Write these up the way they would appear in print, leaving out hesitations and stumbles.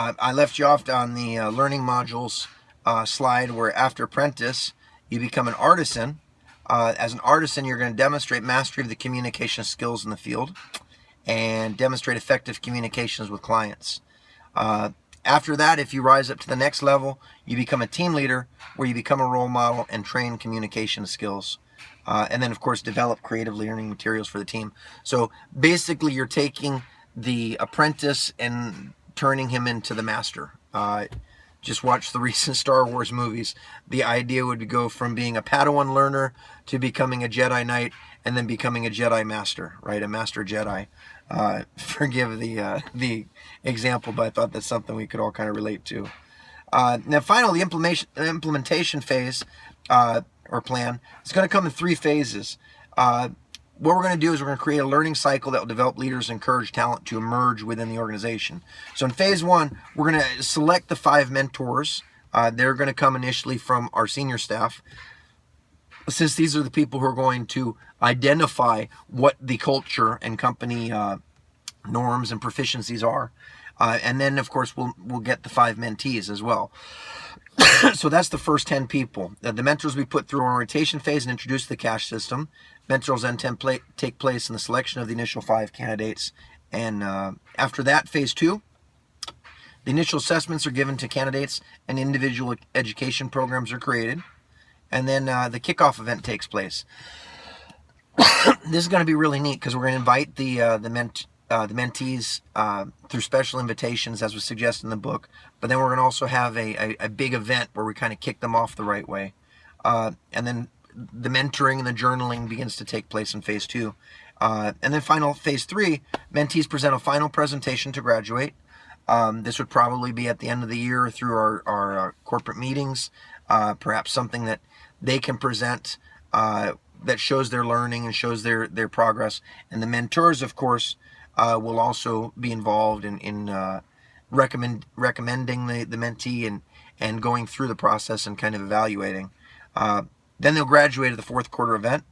I left you off on the learning modules slide where after apprentice, you become an artisan. As an artisan, you're going to demonstrate mastery of the communication skills in the field and demonstrate effective communications with clients. After that, if you rise up to the next level, you become a team leader where you become a role model and train communication skills. And then, of course, develop creative learning materials for the team. So basically, you're taking the apprentice and turning him into the master. Just watch the recent Star Wars movies. The idea would go from being a Padawan learner to becoming a Jedi Knight and then becoming a Jedi Master, right? A Master Jedi. Forgive the example, but I thought that's something we could all kind of relate to. Now, finally, the implementation phase or plan is going to come in 3 phases. What we're going to do is we're going to create a learning cycle that will develop leaders and encourage talent to emerge within the organization. So in phase 1, we're going to select the 5 mentors. They're going to come initially from our senior staff, since these are the people who are going to identify what the culture and company norms and proficiencies are. And then, of course, we'll get the 5 mentees as well. So that's the first 10 people. The mentors we put through our orientation phase and introduce the cash system. Mentors then take place in the selection of the initial 5 candidates. And after that, phase 2, the initial assessments are given to candidates and individual education programs are created. And then the kickoff event takes place. This is going to be really neat because we're going to invite the mentees through special invitations, as was suggested in the book. But then we're going to also have a big event where we kind of kick them off the right way. And then the mentoring and the journaling begins to take place in phase 2. And then phase 3, mentees present a final presentation to graduate. This would probably be at the end of the year through our corporate meetings, perhaps something that they can present that shows their learning and shows their progress. And the mentors, of course, will also be involved in recommending the mentee and going through the process and kind of evaluating. Then they'll graduate at the 4th quarter event,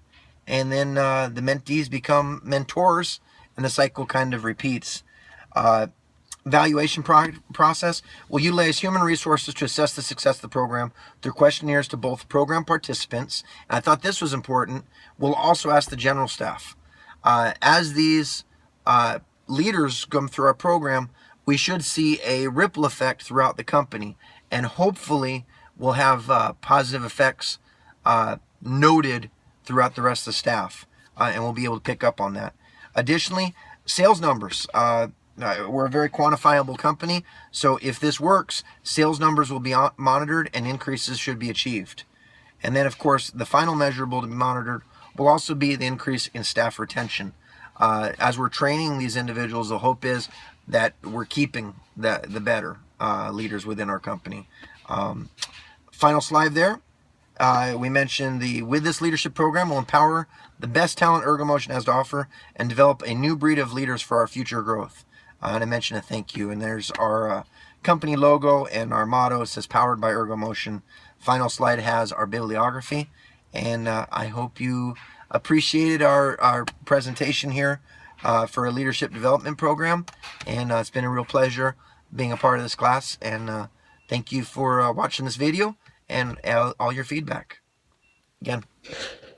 and then the mentees become mentors, and the cycle kind of repeats. Evaluation process will utilize human resources to assess the success of the program through questionnaires to both program participants. And I thought this was important. We'll also ask the general staff. As these leaders come through our program, we should see a ripple effect throughout the company, and hopefully we'll have positive effects noted throughout the rest of the staff, and we'll be able to pick up on that. Additionally, sales numbers. We're a very quantifiable company, so if this works, sales numbers will be monitored and increases should be achieved. And then, of course, the final measurable to be monitored will also be the increase in staff retention. As we're training these individuals, the hope is that we're keeping the better leaders within our company. Final slide there. We mentioned with this leadership program, we'll empower the best talent Ergomotion has to offer and develop a new breed of leaders for our future growth. And I mentioned a thank you. And there's our company logo and our motto. It says powered by Ergomotion. Final slide has our bibliography. And I hope you appreciated our presentation here for a leadership development program. And it's been a real pleasure being a part of this class. And thank you for watching this video and all your feedback. Again,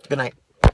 good night.